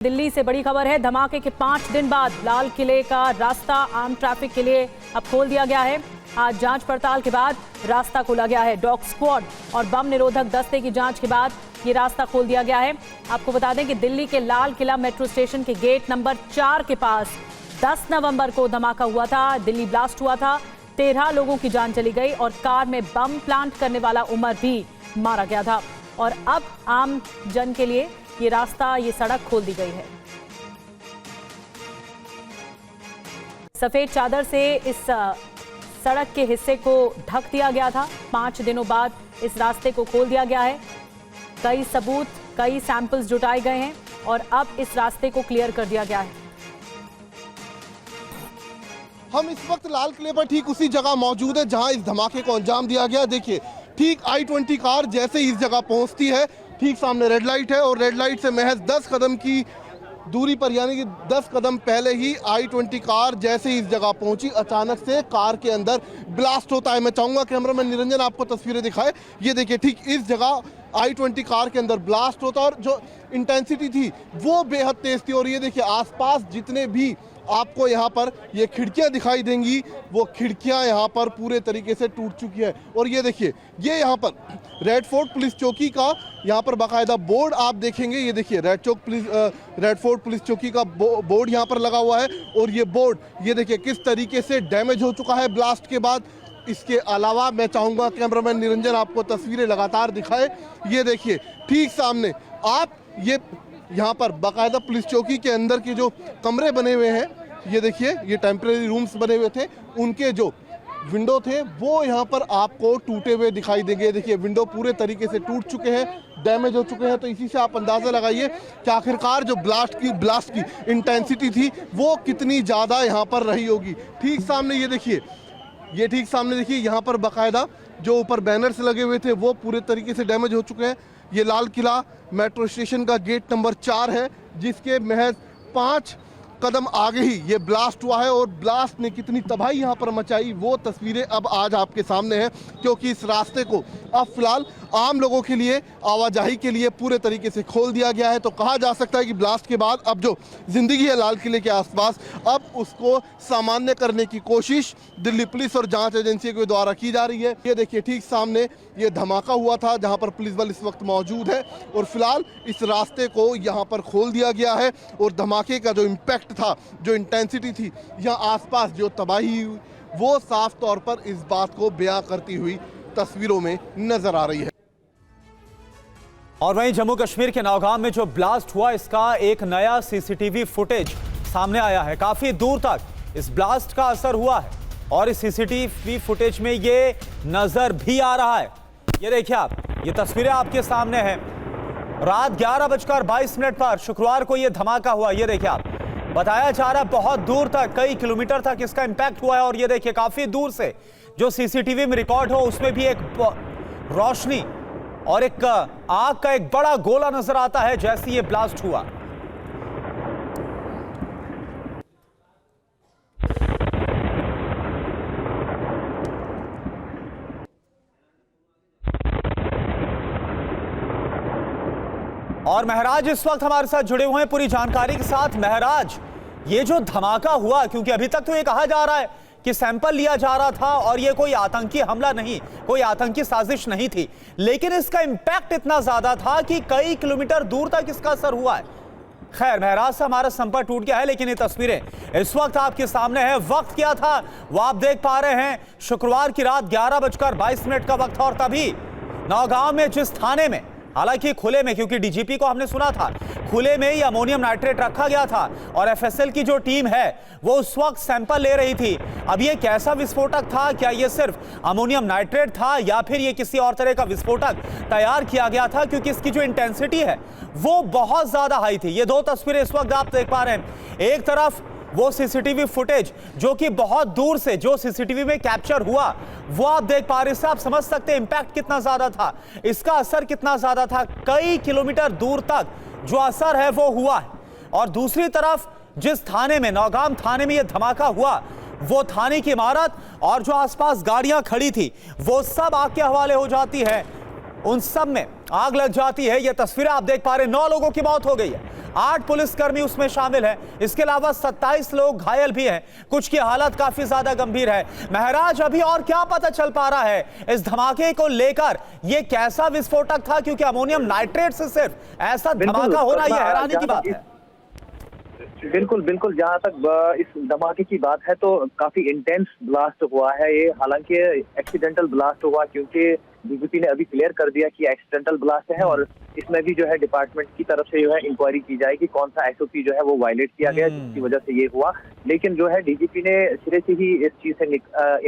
दिल्ली से बड़ी खबर है। धमाके के 5 दिन बाद लाल किले का रास्ता आम ट्रैफिक के लिए अब खोल दिया गया है। आज जांच पड़ताल के बाद रास्ता खोला गया है। डॉग स्क्वाड और बम निरोधक दस्ते की जांच के बाद ये रास्ता खोल दिया गया है। आपको बता दें कि दिल्ली के लाल किला मेट्रो स्टेशन के गेट नंबर 4 के पास 10 नवंबर को धमाका हुआ था। दिल्ली ब्लास्ट हुआ था, 13 लोगों की जान चली गई और कार में बम प्लांट करने वाला उमर भी मारा गया था। और अब आम जन के लिए ये रास्ता, ये सड़क खोल दी गई है। सफेद चादर से इस सड़क के हिस्से को ढक दिया गया था। 5 दिनों बाद इस रास्ते को खोल दिया गया है। कई सबूत, कई सैंपल्स जुटाए गए हैं और अब इस रास्ते को क्लियर कर दिया गया है। हम इस वक्त लाल किले पर ठीक उसी जगह मौजूद है जहां इस धमाके को अंजाम दिया गया। देखिए, ठीक I-20 कार जैसे ही इस जगह पहुंचती है, ठीक सामने रेड लाइट है और रेड लाइट से महज 10 कदम की दूरी पर, यानी कि 10 कदम पहले ही I-20 कार जैसे ही इस जगह पहुंची, अचानक से कार के अंदर ब्लास्ट होता है। मैं चाहूंगा कैमरामैन निरंजन आपको तस्वीरें दिखाए। ये देखिए, ठीक इस जगह I-20 कार के अंदर ब्लास्ट होता है और जो इंटेंसिटी थी वो बेहद तेज थी। और ये देखिए, आसपास जितने भी आपको यहाँ पर ये खिड़कियाँ दिखाई देंगी, वो खिड़कियाँ यहाँ पर पूरे तरीके से टूट चुकी है। और ये देखिए, ये यहाँ पर रेड फोर्ट पुलिस चौकी का यहाँ पर बाकायदा बोर्ड आप देखेंगे। ये देखिए, रेड फोर्ट पुलिस चौकी का बोर्ड यहाँ पर लगा हुआ है। और ये बोर्ड, ये देखिए किस तरीके से डैमेज हो चुका है ब्लास्ट के बाद। इसके अलावा मैं चाहूँगा कैमरामैन निरंजन आपको तस्वीरें लगातार दिखाए। ये देखिए, ठीक सामने आप ये यहाँ पर बाकायदा पुलिस चौकी के अंदर के जो कमरे बने हुए हैं, ये देखिए, ये टेम्परेरी रूम्स बने हुए थे, उनके जो विंडो थे वो यहाँ पर आपको टूटे हुए दिखाई देंगे। देखिए, विंडो पूरे तरीके से टूट चुके हैं, डैमेज हो चुके हैं। तो इसी से आप अंदाज़ा लगाइए कि आखिरकार जो ब्लास्ट की इंटेंसिटी थी वो कितनी ज़्यादा यहाँ पर रही होगी। ठीक सामने ये देखिए, ठीक सामने देखिए, यहाँ पर बाकायदा जो ऊपर बैनर्स लगे हुए थे वो पूरे तरीके से डैमेज हो चुके हैं। ये लाल किला मेट्रो स्टेशन का गेट नंबर 4 है, जिसके महज 5 कदम आगे ही ये ब्लास्ट हुआ है। और ब्लास्ट ने कितनी तबाही यहाँ पर मचाई वो तस्वीरें अब आज आपके सामने हैं, क्योंकि इस रास्ते को अब फिलहाल आम लोगों के लिए, आवाजाही के लिए पूरे तरीके से खोल दिया गया है। तो कहा जा सकता है कि ब्लास्ट के बाद अब जो जिंदगी है लाल किले के आसपास, अब उसको सामान्य करने की कोशिश दिल्ली पुलिस और जांच एजेंसी के द्वारा की जा रही है। ये देखिए, ठीक सामने ये धमाका हुआ था जहां पर पुलिस बल इस वक्त मौजूद है और फिलहाल इस रास्ते को यहां पर खोल दिया गया है। और धमाके का जो इम्पैक्ट था, जो इंटेंसिटी थी, यहाँ आसपास जो तबाही हुई, वो साफ तौर पर इस बात को बयां करती हुई तस्वीरों में नजर आ रही है। और वहीं जम्मू कश्मीर के नौगाम में जो ब्लास्ट हुआ, इसका एक नया सीसीटीवी फुटेज सामने आया है। काफी दूर तक इस ब्लास्ट का असर हुआ है और इस सीसीटीवी फुटेज में ये नजर भी आ रहा है। ये देखिए आप, ये तस्वीरें आपके सामने हैं। रात 11:22 पर शुक्रवार को ये धमाका हुआ। ये देखिए आप, बताया जा रहा है बहुत दूर तक, कई किलोमीटर तक इसका इंपैक्ट हुआ है। और ये देखिए, काफी दूर से जो सीसीटीवी में रिकॉर्ड हो उसमें भी एक रोशनी और एक आग का एक बड़ा गोला नजर आता है जैसे ये ब्लास्ट हुआ। और महराज इस वक्त हमारे साथ जुड़े हुए हैं पूरी जानकारी के साथ। महराज, ये जो धमाका हुआ, क्योंकि अभी तक तो ये कहा जा रहा है कि सैंपल लिया जा रहा था और ये कोई आतंकी हमला नहीं, कोई आतंकी साजिश नहीं थी, लेकिन इसका इंपैक्ट इतना ज्यादा था कि कई किलोमीटर दूर तक इसका असर हुआ है। खैर, महराज से हमारा संपर्क टूट गया है, लेकिन ये तस्वीरें इस वक्त आपके सामने है। वक्त क्या था वो आप देख पा रहे हैं। शुक्रवार की रात 11:22 का वक्त था और तभी नौगांव में जिस थाने में, हालांकि खुले में, क्योंकि डीजीपी को हमने सुना था, खुले में ही अमोनियम नाइट्रेट रखा गया था और एफएसएल की जो टीम है वो उस वक्त सैंपल ले रही थी। अब ये कैसा विस्फोटक था? क्या ये सिर्फ अमोनियम नाइट्रेट था या फिर ये किसी और तरह का विस्फोटक तैयार किया गया था? क्योंकि इसकी जो इंटेंसिटी है वो बहुत ज्यादा हाई थी। ये दो तस्वीरें इस वक्त आप देख पा रहे हैं। एक तरफ वो सीसीटीवी फुटेज जो कि बहुत दूर से जो सीसीटीवी में कैप्चर हुआ वो आप देख पा रहे हैं। इससे आप समझ सकते हैं इंपैक्ट कितना ज्यादा था, इसका असर कितना ज्यादा था। कई किलोमीटर दूर तक जो असर है वो हुआ है। और दूसरी तरफ जिस थाने में, नौगाम थाने में ये धमाका हुआ, वो थाने की इमारत और जो आसपास गाड़ियां खड़ी थी वो सब आग के हवाले हो जाती है। उन सब में आग लग जाती है। यह तस्वीरें आप देख पा रहे हैं, 9 लोगों की मौत हो गई है, 8 पुलिसकर्मी उसमें शामिल हैं। इसके अलावा 27 लोग घायल भी हैं, कुछ की हालत काफी ज्यादा गंभीर है। महराज, अभी और क्या पता चल पा रहा है इस धमाके को लेकर? यह कैसा विस्फोटक था? क्योंकि अमोनियम नाइट्रेट से सिर्फ ऐसा धमाका होना यह हैरानी की बात है। बिल्कुल बिल्कुल, जहां तक इस धमाके की बात है तो काफी इंटेंस ब्लास्ट हुआ है ये। हालांकि एक्सीडेंटल ब्लास्ट हुआ, क्योंकि डीजीपी ने अभी क्लियर कर दिया कि एक्सीडेंटल ब्लास्ट है और इसमें भी जो है डिपार्टमेंट की तरफ से जो है इंक्वायरी की जाएगी कौन सा एसओपी जो है वो वायलेट किया गया जिसकी वजह से ये हुआ। लेकिन जो है डीजीपी ने सिरे से ही इस चीज से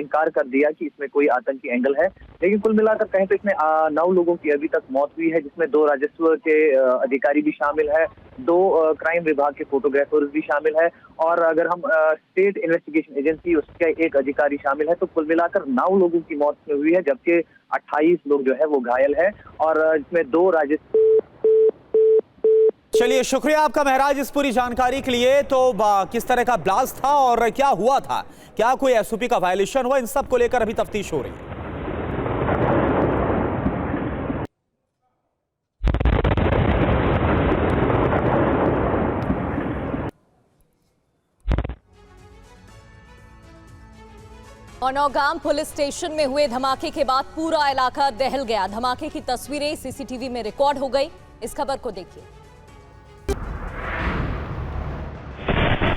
इनकार कर दिया कि इसमें कोई आतंकी एंगल है। लेकिन कुल मिलाकर कहें तो इसमें 9 लोगों की अभी तक मौत हुई है, जिसमें 2 राजस्व के अधिकारी भी शामिल है, 2 क्राइम विभाग के फोटोग्राफर्स भी शामिल है, और अगर हम स्टेट इन्वेस्टिगेशन एजेंसी उसके एक अधिकारी शामिल है। तो कुल मिलाकर 9 लोगों की मौत हुई है, जबकि 28 लोग जो है वो घायल है, और इसमें 2 राजस्व। चलिए, शुक्रिया आपका महराज इस पूरी जानकारी के लिए। तो किस तरह का ब्लास्ट था और क्या हुआ था, क्या कोई एसओपी का वायलेशन हुआ, इन सब को लेकर अभी तफ्तीश हो रही है। और नौगाम पुलिस स्टेशन में हुए धमाके के बाद पूरा इलाका दहल गया। धमाके की तस्वीरें सीसीटीवी में रिकॉर्ड हो गई। इस खबर को देखिए।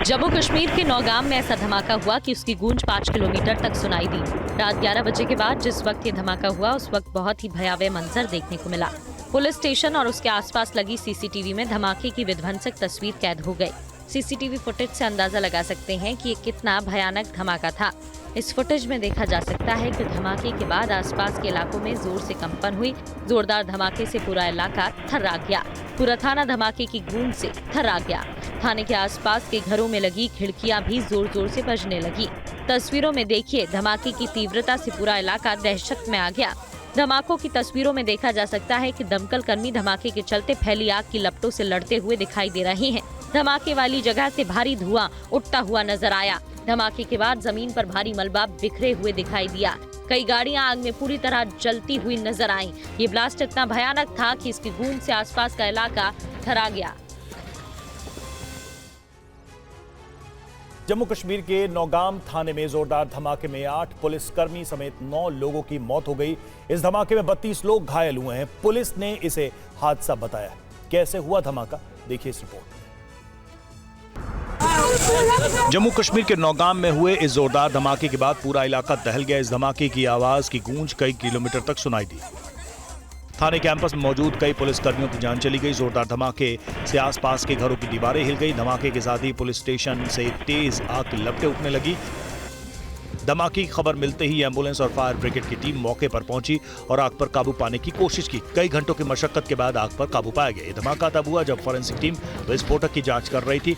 जम्मू कश्मीर के नौगाम में ऐसा धमाका हुआ कि उसकी गूंज 5 किलोमीटर तक सुनाई दी। रात 11 बजे के बाद जिस वक्त ये धमाका हुआ उस वक्त बहुत ही भयावह मंजर देखने को मिला। पुलिस स्टेशन और उसके आसपास लगी सीसीटीवी में धमाके की विध्वंसक तस्वीर कैद हो गई। सीसीटीवी फुटेज से अंदाजा लगा सकते हैं कि ये कितना भयानक धमाका था। इस फुटेज में देखा जा सकता है कि धमाके के बाद आसपास के इलाकों में जोर से कंपन हुई। जोरदार धमाके से पूरा इलाका थर्रा गया। पूरा थाना धमाके की गूंज से थर्रा गया। थाने के आसपास के घरों में लगी खिड़कियां भी जोर जोर से बजने लगी। तस्वीरों में देखिए, धमाके की तीव्रता से पूरा इलाका दहशत में आ गया। धमाकों की तस्वीरों में देखा जा सकता है कि दमकल कर्मी धमाके के चलते फैली आग की लपटों से लड़ते हुए दिखाई दे रहे हैं। धमाके वाली जगह से भारी धुआं उठता हुआ नजर आया। धमाके के बाद जमीन पर भारी मलबा बिखरे हुए दिखाई दिया। कई गाड़ियां आग में पूरी तरह जलती हुई नजर आईं। ये ब्लास्ट इतना भयानक था कि इसकी गूंज से आसपास का इलाका थर्रा गया। जम्मू कश्मीर के नौगाम थाने में जोरदार धमाके में 8 पुलिसकर्मी समेत 9 लोगों की मौत हो गई। इस धमाके में 32 लोग घायल हुए हैं। पुलिस ने इसे हादसा बताया। कैसे हुआ धमाका, देखिए इस रिपोर्ट। जम्मू कश्मीर के नौगाम में हुए इस जोरदार धमाके के बाद पूरा इलाका दहल गया। इस धमाके की आवाज की गूंज कई किलोमीटर तक सुनाई दी। थाने कैंपस में मौजूद कई पुलिसकर्मियों की जान चली गई। जोरदार धमाके से आसपास के घरों की दीवारें हिल गई। धमाके के साथ ही पुलिस स्टेशन से तेज आग की लपटें उठने लगी। धमाके की खबर मिलते ही एम्बुलेंस और फायर ब्रिगेड की टीम मौके पर पहुंची और आग पर काबू पाने की कोशिश की। कई घंटों की मशक्कत के बाद आग पर काबू पाया गया। यह धमाका तब हुआ जब फॉरेंसिक टीम विस्फोटक की जांच कर रही थी।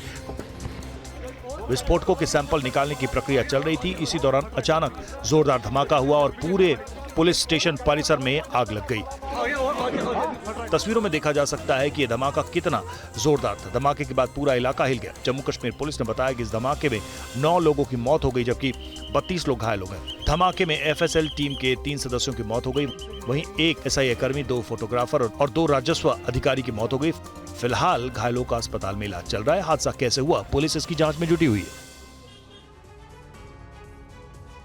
विस्फोटकों के सैंपल निकालने की प्रक्रिया चल रही थी। इसी दौरान अचानक जोरदार धमाका हुआ और पूरे पुलिस स्टेशन परिसर में आग लग गई। तस्वीरों में देखा जा सकता है कि यह धमाका कितना जोरदार था। धमाके के बाद पूरा इलाका हिल गया। जम्मू कश्मीर पुलिस ने बताया कि इस धमाके में 9 लोगों की मौत हो गई, जबकि 32 लोग घायल हो गए। धमाके में एफएसएल टीम के 3 सदस्यों की मौत हो गई। वहीं 1 एसआईए कर्मी, 2 फोटोग्राफर और 2 राजस्व अधिकारी की मौत हो गई। फिलहाल घायलों का अस्पताल में इलाज चल रहा है। हादसा कैसे हुआ, पुलिस इसकी जांच में जुटी हुई है।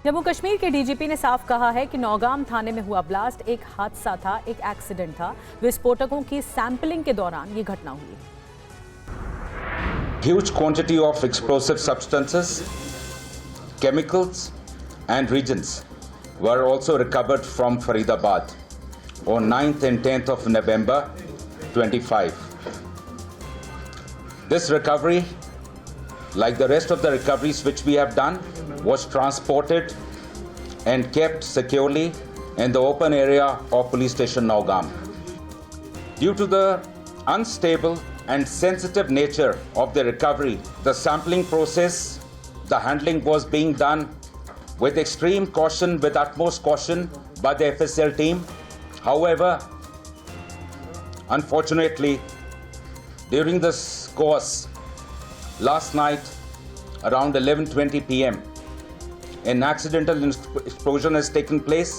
जम्मू कश्मीर के डीजीपी ने साफ कहा है कि नौगाम थाने में हुआ ब्लास्ट एक हादसा था, एक एक्सीडेंट था। विस्फोटकों की सैंपलिंग के दौरान ये घटना हुई। Huge quantity of explosive substances, chemicals and reagents were also recovered from Faridabad on 9th and 10th of November 25. This recovery, like the rest of the recoveries which we have done, was transported and kept securely in the open area of police station Nowgam. Due to the unstable and sensitive nature of the recovery, the sampling process, the handling was being done with extreme caution, with utmost caution by the FSL team. However, unfortunately, during this course, last night around 11:20 p.m., an accidental explosion has taken place.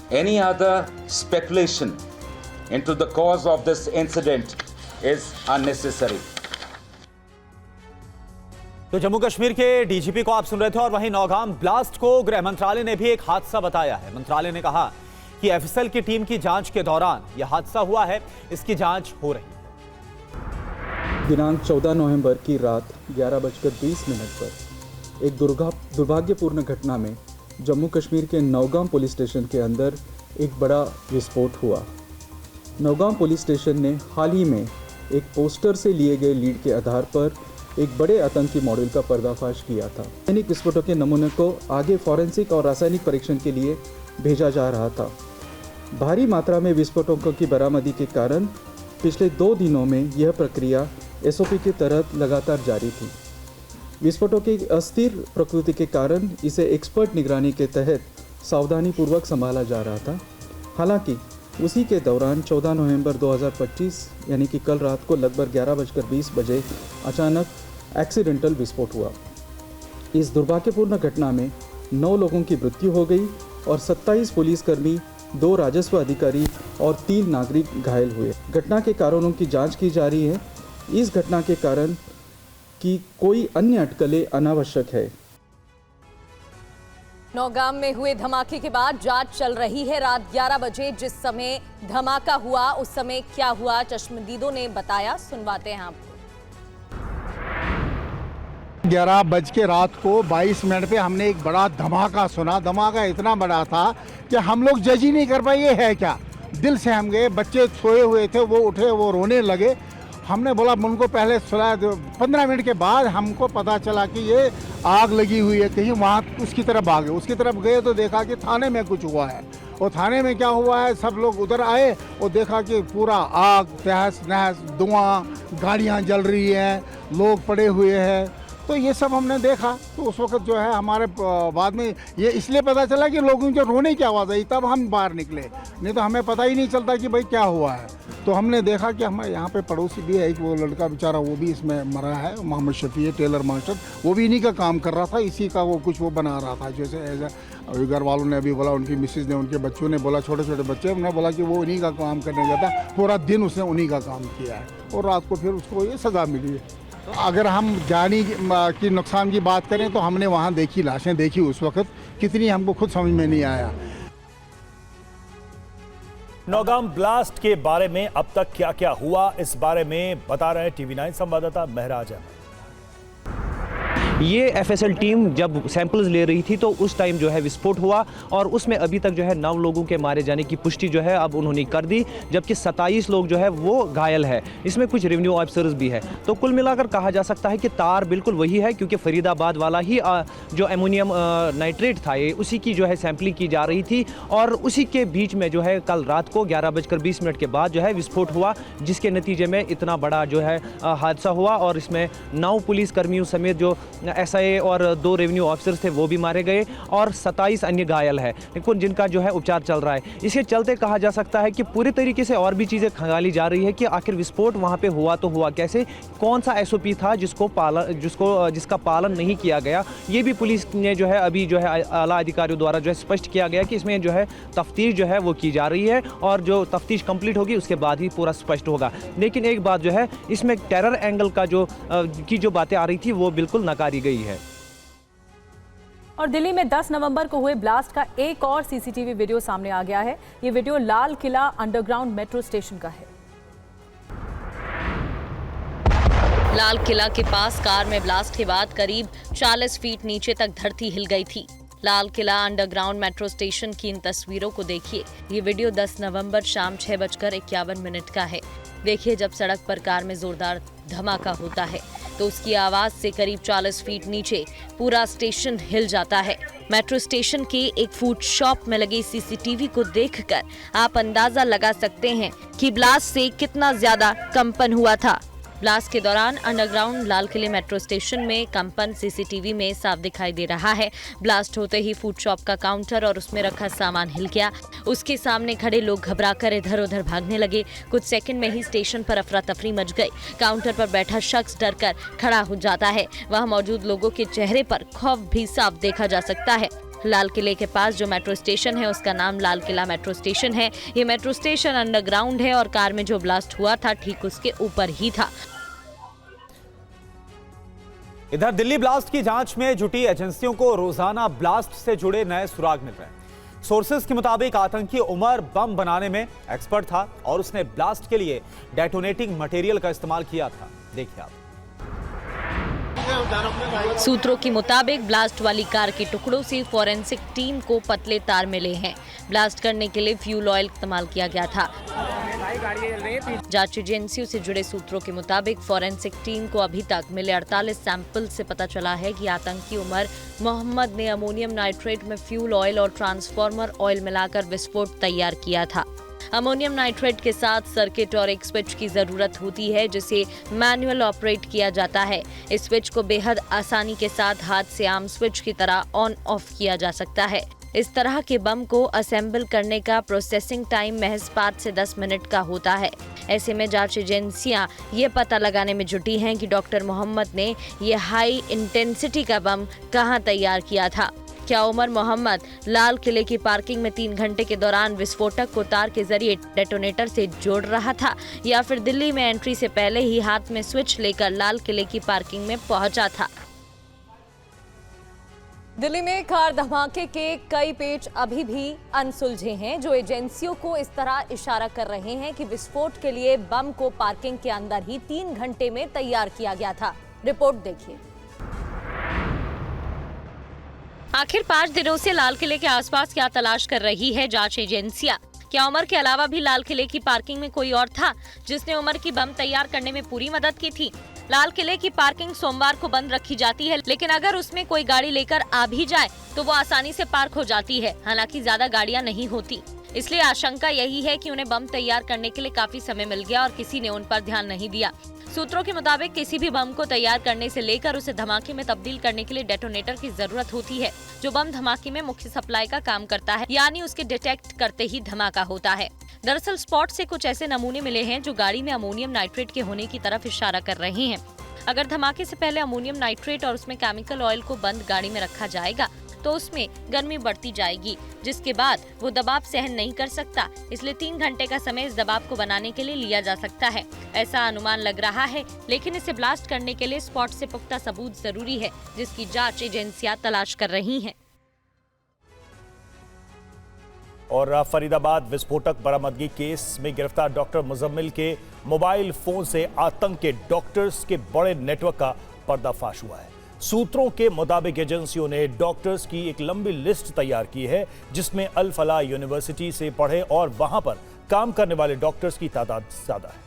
Any other speculation into the cause of this incident is unnecessary. तो जम्मू कश्मीर के DGP को आप सुन रहे थे और वहीं Nowgam blast को गृह मंत्रालय ने भी एक हादसा बताया है। मंत्रालय ने कहा कि एफएसएल की टीम की जांच के दौरान यह हादसा हुआ है, इसकी जांच हो रही है। दिनांक 14 नवंबर की रात 11:20 पर एक दुर्भाग्यपूर्ण घटना में जम्मू कश्मीर के नौगाम पुलिस स्टेशन के अंदर एक बड़ा विस्फोट हुआ। नौगाम पुलिस स्टेशन ने हाल ही में एक पोस्टर से लिए गए लीड के आधार पर एक बड़े आतंकी मॉड्यूल का पर्दाफाश किया था। रासायनिक विस्फोटों के नमूने को आगे फॉरेंसिक और रासायनिक परीक्षण के लिए भेजा जा रहा था। भारी मात्रा में विस्फोटकों की बरामदी के कारण पिछले 2 दिनों में यह प्रक्रिया एसओपी के तहत लगातार जारी थी। विस्फोटों की अस्थिर प्रकृति के कारण इसे एक्सपर्ट निगरानी के तहत सावधानीपूर्वक संभाला जा रहा था। हालांकि उसी के दौरान 14 नवंबर 2025 यानी कि कल रात को लगभग 11:20 बजे अचानक एक्सीडेंटल विस्फोट हुआ। इस दुर्भाग्यपूर्ण घटना में 9 लोगों की मृत्यु हो गई और 27 पुलिसकर्मी, 2 राजस्व अधिकारी और 3 नागरिक घायल हुए। घटना के कारणों की जांच की जा रही है। इस घटना के कारण की कोई अन्य अटकलें अनावश्यक है। नौगाम में हुए धमाके के बाद जांच चल रही है। रात 11 बजे जिस समय धमाका हुआ उस समय क्या हुआ, चश्मदीदों ने बताया, सुनवाते हैं आपको। 11 बज के रात को 22 मिनट पे हमने एक बड़ा धमाका सुना। धमाका इतना बड़ा था कि हम लोग जज ही नहीं कर पाए ये है क्या। दिल से हम गए, बच्चे सोए हुए थे, वो उठे, वो रोने लगे। हमने बोला उनको पहले सुना। 15 मिनट के बाद हमको पता चला कि ये आग लगी हुई है कहीं, वहाँ उसकी तरफ भागे। उसकी तरफ गए तो देखा कि थाने में कुछ हुआ है। और थाने में क्या हुआ है, सब लोग उधर आए और देखा कि पूरा आग, तहस नहस, धुआं, गाड़ियाँ जल रही हैं, लोग पड़े हुए हैं। तो ये सब हमने देखा। तो उस वक्त जो है हमारे बाद में ये इसलिए पता चला कि लोगों के रोने की आवाज़ आई, तब हम बाहर निकले, नहीं तो हमें पता ही नहीं चलता कि भाई क्या हुआ है। तो हमने देखा कि हमारे यहाँ पे पड़ोसी भी है एक, वो लड़का बेचारा वो भी इसमें मरा है, मोहम्मद शफी है, टेलर मास्टर, वो भी इन्हीं का काम कर रहा था, इसी का वो कुछ वो बना रहा था। जैसे अभी घर वालों ने अभी बोला, उनकी मिसेज ने, उनके बच्चों ने बोला, छोटे छोटे बच्चे, उन्होंने बोला कि वो उन्हीं का काम करने जाता, पूरा दिन उसने उन्हीं का काम किया है और रात को फिर उसको ये सज़ा मिली है। अगर हम जानी की नुकसान की बात करें तो हमने वहाँ देखी, लाशें देखी उस वक्त, कितनी हमको खुद समझ में नहीं आया। नौगाम ब्लास्ट के बारे में अब तक क्या क्या हुआ, इस बारे में बता रहे हैं टीवी 9 संवाददाता महराज अहमद। ये एफएसएल टीम जब सैंपल्स ले रही थी तो उस टाइम जो है विस्फोट हुआ और उसमें अभी तक जो है 9 लोगों के मारे जाने की पुष्टि जो है अब उन्होंने कर दी, जबकि 27 लोग जो है वो घायल है। इसमें कुछ रेवेन्यू ऑफिसर्स भी है। तो कुल मिलाकर कहा जा सकता है कि तार बिल्कुल वही है, क्योंकि फरीदाबाद वाला ही जो एमोनियम नाइट्रेट था ये उसी की जो है सैंपलिंग की जा रही थी और उसी के बीच में जो है कल रात को 11:20 के बाद जो है विस्फोट हुआ, जिसके नतीजे में इतना बड़ा जो है हादसा हुआ और इसमें 9 पुलिसकर्मियों समेत जो एसआई और 2 रेवेन्यू ऑफिसर्स थे वो भी मारे गए और 27 अन्य घायल है, लेकिन जिनका जो है उपचार चल रहा है। इसके चलते कहा जा सकता है कि पूरी तरीके से और भी चीज़ें खंगाली जा रही है कि आखिर विस्फोट वहाँ पे हुआ तो हुआ कैसे, कौन सा एसओपी था जिसका पालन नहीं किया गया। ये भी पुलिस ने जो है अभी जो है आला अधिकारियों द्वारा जो है स्पष्ट किया गया कि इसमें जो है तफ्तीश जो है वो की जा रही है और जो तफ्तीश कंप्लीट होगी उसके बाद ही पूरा स्पष्ट होगा। लेकिन एक बात जो है, इसमें टेरर एंगल का जो बातें आ रही थी वो बिल्कुल नकारी गई है। और दिल्ली में 10 नवंबर को हुए ब्लास्ट का एक और सीसीटीवी वीडियो सामने आ गया है। ये video Lal Qila underground metro station का है। लाल किला के पास कार में ब्लास्ट के बाद करीब 40 फीट नीचे तक धरती हिल गई थी। Lal Qila underground metro station की इन तस्वीरों को देखिए। ये वीडियो 10 नवंबर शाम 6:51 का है। देखिए, जब सड़क पर कार में जोरदार धमाका होता है तो उसकी आवाज से करीब 40 फीट नीचे पूरा स्टेशन हिल जाता है। मेट्रो स्टेशन के एक फूड शॉप में लगे सीसीटीवी को देखकर आप अंदाजा लगा सकते हैं कि ब्लास्ट से कितना ज्यादा कंपन हुआ था। ब्लास्ट के दौरान अंडरग्राउंड लाल किले मेट्रो स्टेशन में कंपन सीसीटीवी में साफ दिखाई दे रहा है। ब्लास्ट होते ही फूड शॉप का काउंटर और उसमें रखा सामान हिल गया। उसके सामने खड़े लोग घबराकर इधर उधर भागने लगे। कुछ सेकंड में ही स्टेशन पर अफरा तफरी मच गई। काउंटर पर बैठा शख्स डरकर खड़ा हो जाता है। वहां मौजूद लोगों के चेहरे पर खौफ भी साफ देखा जा सकता है। लाल किले के पास जो मेट्रो स्टेशन है उसका नाम लाल किला मेट्रो स्टेशन है। ये मेट्रो स्टेशन अंडरग्राउंड है और कार में जो ब्लास्ट हुआ था ठीक उसके ऊपर ही था। इधर दिल्ली ब्लास्ट की जांच में जुटी एजेंसियों को रोजाना ब्लास्ट से जुड़े नए सुराग मिल रहे हैं। सोर्सेज के मुताबिक आतंकी उमर बम बनाने में एक्सपर्ट था और उसने ब्लास्ट के लिए डेटोनेटिंग मटेरियल का इस्तेमाल किया था। देखिए आप। सूत्रों के मुताबिक ब्लास्ट वाली कार के टुकड़ों से फॉरेंसिक टीम को पतले तार मिले हैं। ब्लास्ट करने के लिए फ्यूल ऑयल इस्तेमाल किया गया था। जांच एजेंसियों से जुड़े सूत्रों के मुताबिक फॉरेंसिक टीम को अभी तक मिले 48 सैंपल से पता चला है कि आतंकी उमर मोहम्मद ने अमोनियम नाइट्रेट में फ्यूल ऑयल और ट्रांसफार्मर ऑयल मिलाकर विस्फोट तैयार किया था। अमोनियम नाइट्रेट के साथ सर्किट और एक स्विच की जरूरत होती है जिसे मैनुअल ऑपरेट किया जाता है। इस स्विच को बेहद आसानी के साथ हाथ से आम स्विच की तरह ऑन ऑफ किया जा सकता है। इस तरह के बम को असेंबल करने का प्रोसेसिंग टाइम महज 5 से 10 मिनट का होता है। ऐसे में जांच एजेंसियां ये पता लगाने में जुटी हैं कि डॉक्टर मोहम्मद ने ये हाई इंटेंसिटी का बम कहां तैयार किया था। क्या उमर मोहम्मद लाल किले की पार्किंग में 3 घंटे के दौरान विस्फोटक को तार के जरिए डेटोनेटर से जोड़ रहा था या फिर दिल्ली में एंट्री से पहले ही हाथ में स्विच लेकर लाल किले की पार्किंग में पहुंचा था। दिल्ली में कार धमाके के कई पेच अभी भी अनसुलझे हैं, जो एजेंसियों को इस तरह इशारा कर रहे हैं कि विस्फोट के लिए बम को पार्किंग के अंदर ही 3 घंटे में तैयार किया गया था। रिपोर्ट देखिए। आखिर 5 दिनों से लाल किले के आसपास क्या तलाश कर रही है जांच एजेंसियां? क्या उमर के अलावा भी लाल किले की पार्किंग में कोई और था जिसने उमर की बम तैयार करने में पूरी मदद की थी? लाल किले की पार्किंग सोमवार को बंद रखी जाती है, लेकिन अगर उसमें कोई गाड़ी लेकर आ भी जाए तो वो आसानी से पार्क हो जाती है। हालांकि ज्यादा गाड़ियां नहीं होती, इसलिए आशंका यही है कि उन्हें बम तैयार करने के लिए काफी समय मिल गया और किसी ने उन पर ध्यान नहीं दिया। सूत्रों के मुताबिक किसी भी बम को तैयार करने से लेकर उसे धमाके में तब्दील करने के लिए डेटोनेटर की जरूरत होती है, जो बम धमाके में मुख्य सप्लाई का काम करता है, यानी उसके डिटेक्ट करते ही धमाका होता है। दरअसल स्पॉट से कुछ ऐसे नमूने मिले हैं जो गाड़ी में अमोनियम नाइट्रेट के होने की तरफ इशारा कर रहे हैं। अगर धमाके से पहले अमोनियम नाइट्रेट और उसमें केमिकल ऑयल को बंद गाड़ी में रखा जाएगा तो उसमें गर्मी बढ़ती जाएगी, जिसके बाद वो दबाव सहन नहीं कर सकता। इसलिए 3 घंटे का समय इस दबाव को बनाने के लिए लिया जा सकता है, ऐसा अनुमान लग रहा है। लेकिन इसे ब्लास्ट करने के लिए स्पॉट से पुख्ता सबूत जरूरी है, जिसकी जांच एजेंसियां तलाश कर रही हैं। और फरीदाबाद विस्फोटक बरामदगी केस में गिरफ्तार डॉक्टर मुजम्मिल के मोबाइल फोन से आतंक के डॉक्टर्स के बड़े नेटवर्क का पर्दाफाश हुआ है। सूत्रों के मुताबिक एजेंसियों ने डॉक्टर्स की एक लंबी लिस्ट तैयार की है, जिसमें अल फलाह यूनिवर्सिटी से पढ़े और वहां पर काम करने वाले डॉक्टर्स की तादाद ज्यादा है।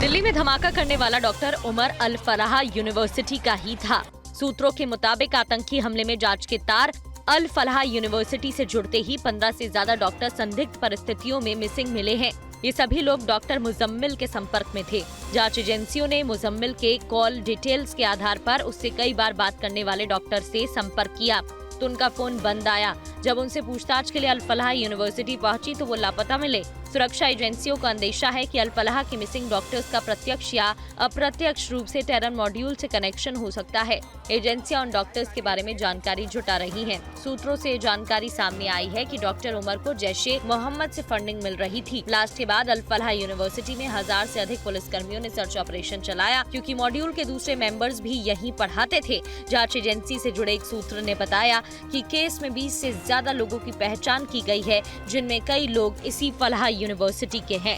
दिल्ली में धमाका करने वाला डॉक्टर उमर अल फलाह यूनिवर्सिटी का ही था। सूत्रों के मुताबिक आतंकी हमले में जांच के तार अल फलाह यूनिवर्सिटी से जुड़ते ही 15 से ज्यादा डॉक्टर संदिग्ध परिस्थितियों में मिसिंग मिले हैं। ये सभी लोग डॉक्टर मुजम्मिल के संपर्क में थे। जांच एजेंसियों ने मुजम्मिल के कॉल डिटेल्स के आधार पर उससे कई बार बात करने वाले डॉक्टर से संपर्क किया तो उनका फोन बंद आया। जब उनसे पूछताछ के लिए अल फलाह यूनिवर्सिटी पहुंची तो वो लापता मिले। सुरक्षा एजेंसियों का अंदेशा है कि अल फलाह के मिसिंग डॉक्टर्स का प्रत्यक्ष या अप्रत्यक्ष रूप से टेरर मॉड्यूल से कनेक्शन हो सकता है। एजेंसियां उन डॉक्टर्स के बारे में जानकारी जुटा रही हैं। सूत्रों से जानकारी सामने आई है कि डॉक्टर उमर को जैशे मोहम्मद से फंडिंग मिल रही थी। ब्लास्ट के बाद अल फलाह यूनिवर्सिटी में 1000 से अधिक पुलिसकर्मियों ने सर्च ऑपरेशन चलाया, क्योंकि मॉड्यूल के दूसरे मेंबर्स भी यहीं पढ़ाते थे। जांच एजेंसी से जुड़े एक सूत्र ने बताया कि केस में 20 से ज्यादा लोगों की पहचान की गई है, जिनमें कई लोग इसी फलाह यूनिवर्सिटी के हैं।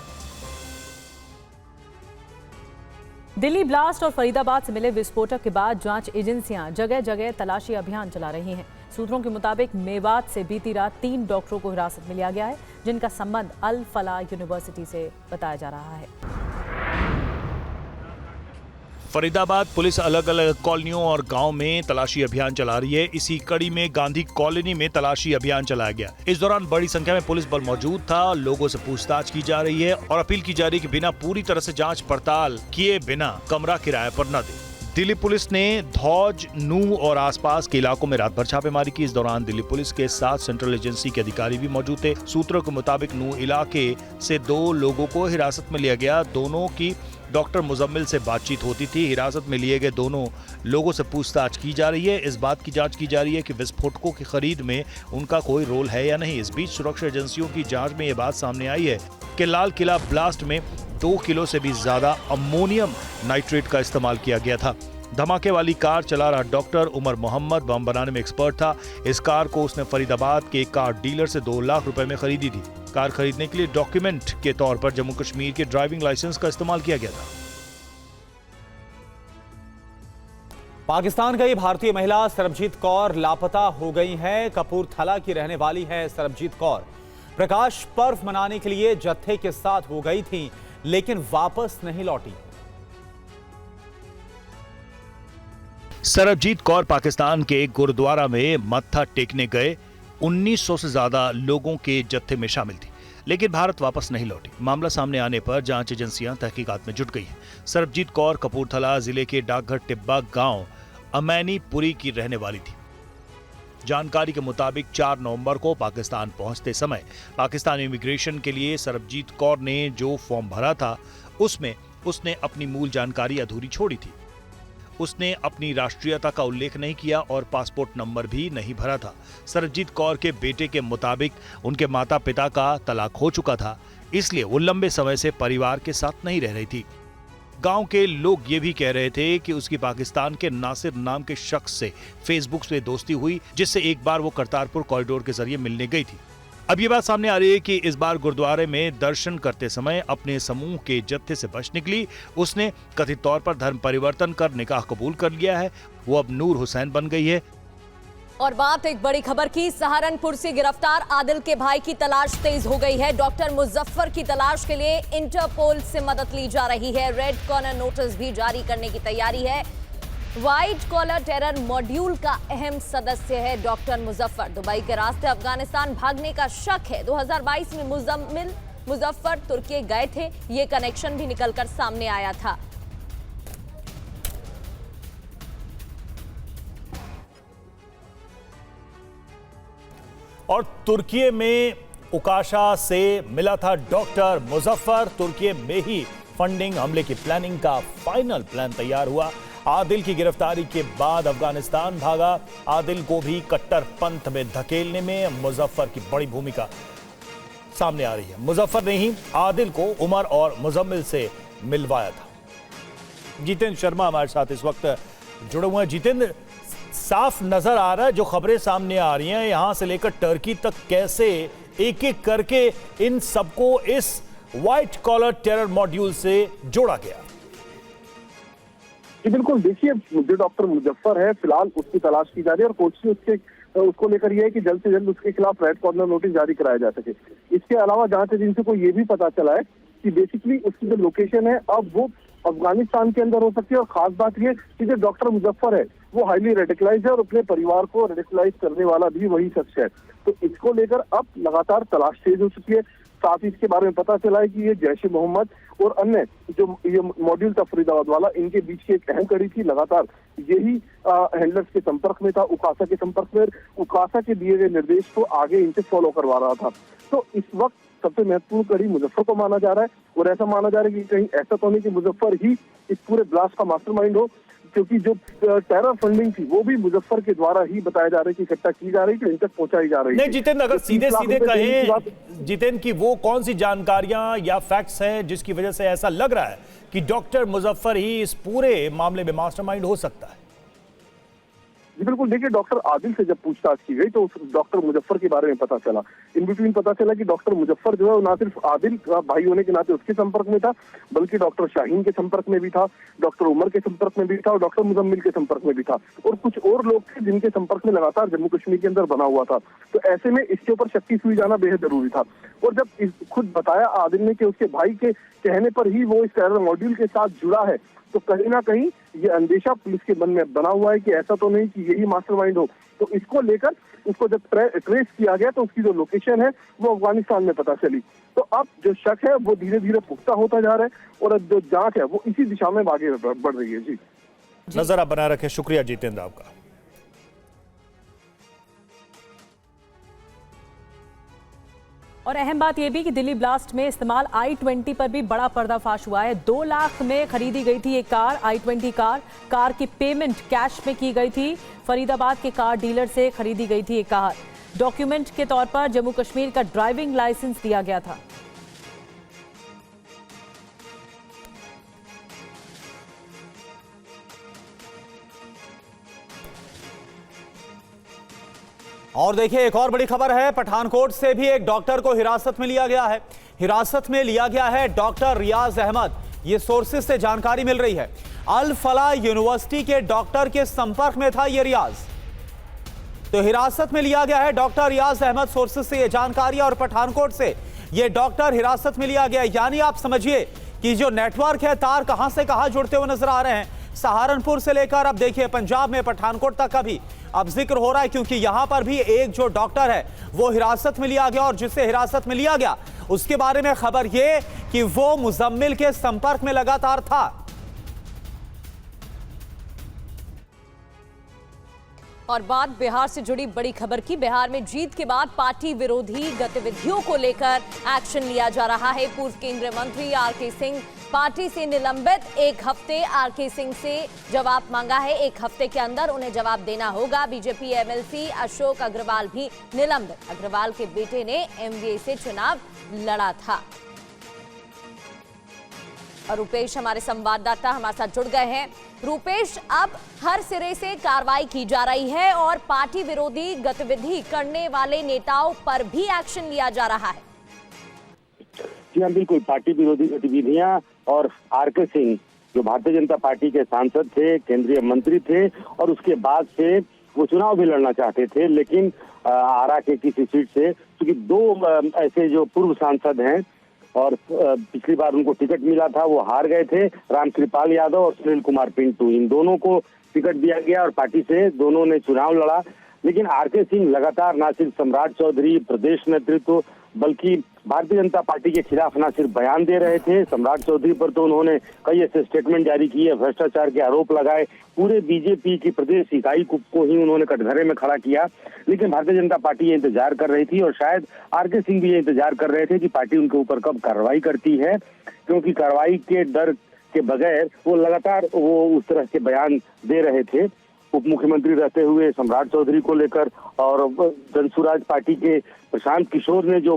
दिल्ली ब्लास्ट और फरीदाबाद से मिले विस्फोटक के बाद जांच एजेंसियां जगह जगह तलाशी अभियान चला रही हैं। सूत्रों के मुताबिक मेवात से बीती रात 3 डॉक्टरों को हिरासत में लिया गया है, जिनका संबंध अल फलाह यूनिवर्सिटी से बताया जा रहा है। फरीदाबाद पुलिस अलग अलग कॉलोनियों और गांव में तलाशी अभियान चला रही है। इसी कड़ी में गांधी कॉलोनी में तलाशी अभियान चलाया गया। इस दौरान बड़ी संख्या में पुलिस बल मौजूद था। लोगों से पूछताछ की जा रही है और अपील की जा रही है कि बिना पूरी तरह से जांच पड़ताल किए बिना कमरा किराए पर न दें। दिल्ली पुलिस ने धौज, नूह और आसपास के इलाकों में रात भर छापेमारी की। इस दौरान दिल्ली पुलिस के साथ सेंट्रल एजेंसी के अधिकारी भी मौजूद थे। सूत्रों के मुताबिक नूह इलाके से 2 लोगों को हिरासत में लिया गया। दोनों की डॉक्टर मुजम्मिल से बातचीत होती थी। हिरासत में लिए गए दोनों लोगों से पूछताछ की जा रही है। इस बात की जांच की जा रही है कि विस्फोटकों की खरीद में उनका कोई रोल है या नहीं। इस बीच सुरक्षा एजेंसियों की जांच में यह बात सामने आई है कि लाल किला ब्लास्ट में 2 किलो से भी ज्यादा अमोनियम नाइट्रेट का इस्तेमाल किया गया था। धमाके वाली कार चला रहा डॉक्टर उमर मोहम्मद बम बनाने में एक्सपर्ट था। इस कार को उसने फरीदाबाद के कार डीलर से 2 लाख रुपए में खरीदी थी। कार खरीदने के लिए डॉक्यूमेंट के तौर पर जम्मू कश्मीर के ड्राइविंग लाइसेंस का इस्तेमाल किया गया था। पाकिस्तान गई भारतीय महिला सरबजीत कौर लापता हो गई हैं। कपूरथला की रहने वाली है सरबजीत कौर। प्रकाश पर्व मनाने के लिए जत्थे के साथ हो गई थी, लेकिन वापस नहीं लौटी। सरबजीत कौर पाकिस्तान के गुरुद्वारा में मत्था टेकने गए 1900 से ज्यादा लोगों के जत्थे में शामिल थी, लेकिन भारत वापस नहीं लौटी। मामला सामने आने पर जांच एजेंसियां तहकीकात में जुट गई हैं। सरबजीत कौर कपूरथला जिले के डाकघर टिब्बा गांव अमैनीपुरी की रहने वाली थी। जानकारी के मुताबिक 4 नवंबर को पाकिस्तान पहुंचते समय पाकिस्तान इमिग्रेशन के लिए सरबजीत कौर ने जो फॉर्म भरा था उसमें उसने अपनी मूल जानकारी अधूरी छोड़ी थी। उसने अपनी राष्ट्रीयता का उल्लेख नहीं किया और पासपोर्ट नंबर भी नहीं भरा था। सरबजीत कौर के बेटे के मुताबिक उनके माता पिता का तलाक हो चुका था, इसलिए वो लंबे समय से परिवार के साथ नहीं रह रही थी। गांव के लोग ये भी कह रहे थे कि उसकी पाकिस्तान के नासिर नाम के शख्स से फेसबुक से दोस्ती हुई, जिससे एक बार वो करतारपुर कॉरिडोर के जरिए मिलने गई थी। अब ये बात सामने आ रही है कि इस बार गुरुद्वारे में दर्शन करते समय अपने समूह के जत्थे से बच निकली। उसने कथित तौर पर धर्म परिवर्तन कर निकाह कबूल कर लिया है। वो अब नूर हुसैन बन गई है। और बात एक बड़ी खबर की। सहारनपुर से गिरफ्तार आदिल के भाई की तलाश तेज हो गई है। डॉक्टर मुजफ्फर की तलाश के लिए इंटरपोल से मदद ली जा रही है। रेड कॉर्नर नोटिस भी जारी करने की तैयारी है। व्हाइट कॉलर टेरर मॉड्यूल का अहम सदस्य है डॉक्टर मुजफ्फर। दुबई के रास्ते अफगानिस्तान भागने का शक है। 2022 में मुजफ्फर तुर्की गए थे। ये कनेक्शन भी निकलकर सामने आया था। और तुर्की में उकाशा से मिला था डॉक्टर मुजफ्फर। तुर्की में ही फंडिंग, हमले की प्लानिंग का फाइनल प्लान तैयार हुआ। आदिल की गिरफ्तारी के बाद अफगानिस्तान भागा। आदिल को भी कट्टरपंथ में धकेलने में मुजफ्फर की बड़ी भूमिका सामने आ रही है। मुजफ्फर ने ही आदिल को उमर और मुजम्मिल से मिलवाया था। जितेंद्र शर्मा हमारे साथ इस वक्त जुड़े हुए हैं। जितेंद्र, साफ नजर आ रहा है जो खबरें सामने आ रही हैं यहां से लेकर टर्की तक, कैसे एक एक करके इन सबको इस व्हाइट कॉलर टेरर मॉड्यूल से जोड़ा गया। जी बिल्कुल, देखिए जो डॉक्टर मुजफ्फर है फिलहाल उसकी तलाश की जा रही है और कोशिश उसको लेकर यह है कि जल्द से जल्द उसके खिलाफ रेड कॉर्नर नोटिस जारी कराया जा सके। इसके अलावा जांच एजेंसी को यह भी पता चला है कि बेसिकली उसकी जो लोकेशन है अब वो अफगानिस्तान के अंदर हो सकती है। और खास बात यह कि जो डॉक्टर मुजफ्फर है वो हाईली रेडिकलाइज है और अपने परिवार को रेडिकलाइज करने वाला भी वही शख्स है। तो इसको लेकर अब लगातार तलाश तेज हो चुकी है। साथ ही इसके बारे में पता चला है कि ये जैश ए मोहम्मद और अन्य जो ये मॉड्यूल था फरीदाबाद वाला, इनके बीच की एक अहम कड़ी थी। लगातार यही हैंडलर्स के संपर्क में था, उकासा के संपर्क में, उकासा के दिए गए निर्देश को आगे इनसे फॉलो करवा रहा था। तो इस वक्त सबसे महत्वपूर्ण कड़ी मुजफ्फर को माना जा रहा है और ऐसा माना जा रहा है कि कहीं ऐसा तो नहीं कि मुजफ्फर ही इस पूरे ब्लास्ट का मास्टरमाइंड हो, क्योंकि जो टेरर फंडिंग थी वो भी मुजफ्फर के द्वारा ही बताया जा रहा है कि इकट्ठा की जा रही थी, इन तक पहुंचाई जा रही है। नहीं जितेंद्र, अगर सीधे सीधे कहें जितेंद्र की वो कौन सी जानकारियां या फैक्ट्स हैं जिसकी वजह से ऐसा लग रहा है कि डॉक्टर मुजफ्फर ही इस पूरे मामले में मास्टरमाइंड हो सकता है? जी बिल्कुल, देखिए डॉक्टर आदिल से जब पूछताछ की गई तो डॉक्टर मुजफ्फर के बारे में पता चला। इन बिटवीन पता चला कि डॉक्टर मुजफ्फर जो है वो ना सिर्फ आदिल का भाई होने के नाते उसके संपर्क में था, बल्कि डॉक्टर शाहीन के संपर्क में भी था, डॉक्टर उमर के संपर्क में भी था और डॉक्टर मुजम्मिल के संपर्क में भी था और कुछ और लोग थे जिनके संपर्क में लगातार जम्मू कश्मीर के अंदर बना हुआ था। तो ऐसे में इसके ऊपर शक्ति सुई जाना बेहद जरूरी था। और जब खुद बताया आदिल ने कि उसके भाई के कहने पर ही वो इस टेरर मॉड्यूल के साथ जुड़ा है, तो कहीं ना कहीं ये अंदेशा पुलिस के मन में बना हुआ है कि ऐसा तो नहीं कि यही मास्टरमाइंड हो। तो इसको लेकर उसको जब ट्रेस किया गया तो उसकी जो लोकेशन है वो अफगानिस्तान में पता चली। तो अब जो शक है वो धीरे धीरे पुख्ता होता जा रहा है और अब जो जांच है वो इसी दिशा में आगे बढ़ रही है। जी नजर आप बनाए रखें। शुक्रिया जितेंद्र आपका। और अहम बात यह भी कि दिल्ली ब्लास्ट में इस्तेमाल i20 पर भी बड़ा पर्दाफाश हुआ है। 2 लाख में खरीदी गई थी एक कार, i20 कार की पेमेंट कैश में की गई थी। फरीदाबाद के कार डीलर से खरीदी गई थी एक कार। डॉक्यूमेंट के तौर पर जम्मू कश्मीर का ड्राइविंग लाइसेंस दिया गया था। और देखिए एक और बड़ी खबर है, पठानकोट से भी एक डॉक्टर को हिरासत में लिया गया है। हिरासत में लिया गया है डॉक्टर रियाज अहमद। ये सोर्सेज से जानकारी मिल रही है। अल फलाह यूनिवर्सिटी के डॉक्टर के संपर्क में था ये रियाज, तो हिरासत में लिया गया है डॉक्टर रियाज अहमद। सोर्सेज से ये जानकारी, और पठानकोट से ये डॉक्टर हिरासत में लिया गया। यानी आप समझिए कि जो नेटवर्क है, तार कहां से कहां जुड़ते हुए नजर आ रहे हैं। सहारनपुर से लेकर अब देखिए पंजाब में पठानकोट तक का भी अब जिक्र हो रहा है, क्योंकि यहां पर भी एक जो डॉक्टर है वो हिरासत में लिया गया, और जिससे हिरासत में लिया गया उसके बारे में खबर यह कि वो मुजम्मिल के संपर्क में लगातार था। और बात बिहार से जुड़ी बड़ी खबर की। बिहार में जीत के बाद पार्टी विरोधी गतिविधियों को लेकर एक्शन लिया जा रहा है। पूर्व केंद्रीय मंत्री आरके सिंह पार्टी से निलंबित। 1 हफ्ते आरके सिंह से जवाब मांगा है। 1 हफ्ते के अंदर उन्हें जवाब देना होगा। बीजेपी एमएलसी अशोक अग्रवाल भी निलंबित। अग्रवाल के बेटे ने एमवीए से चुनाव लड़ा था। और रुपेश हमारे संवाददाता हमारे साथ जुड़ गए हैं। रुपेश, अब हर सिरे से कार्रवाई की जा रही है और पार्टी विरोधी गतिविधि करने वाले नेताओं पर भी एक्शन लिया जा रहा है। जी हाँ, बिल्कुल। पार्टी विरोधी गतिविधियां और आरके सिंह जो भारतीय जनता पार्टी के सांसद थे, केंद्रीय मंत्री थे, और उसके बाद से वो चुनाव भी लड़ना चाहते थे, लेकिन आरा के किसी सीट से, क्योंकि 2 ऐसे जो पूर्व सांसद हैं और पिछली बार उनको टिकट मिला था, वो हार गए थे, रामकृपाल यादव और सुनील कुमार पिंटू। इन दोनों को टिकट दिया गया और पार्टी से दोनों ने चुनाव लड़ा। लेकिन आरके सिंह लगातार न सिर्फ सम्राट चौधरी, प्रदेश नेतृत्व, बल्कि भारतीय जनता पार्टी के खिलाफ न सिर्फ बयान दे रहे थे। सम्राट चौधरी पर तो उन्होंने कई ऐसे स्टेटमेंट जारी किए, भ्रष्टाचार के आरोप लगाए, पूरे बीजेपी की प्रदेश इकाई को ही उन्होंने कटघरे में खड़ा किया। लेकिन भारतीय जनता पार्टी ये इंतजार कर रही थी, और शायद आरके सिंह भी ये इंतजार कर रहे थे कि पार्टी उनके ऊपर कब कार्रवाई करती है, क्योंकि कार्रवाई के डर के बगैर वो लगातार उस तरह के बयान दे रहे थे। उप मुख्यमंत्री रहते हुए सम्राट चौधरी को लेकर, और जनसुराज पार्टी के प्रशांत किशोर ने जो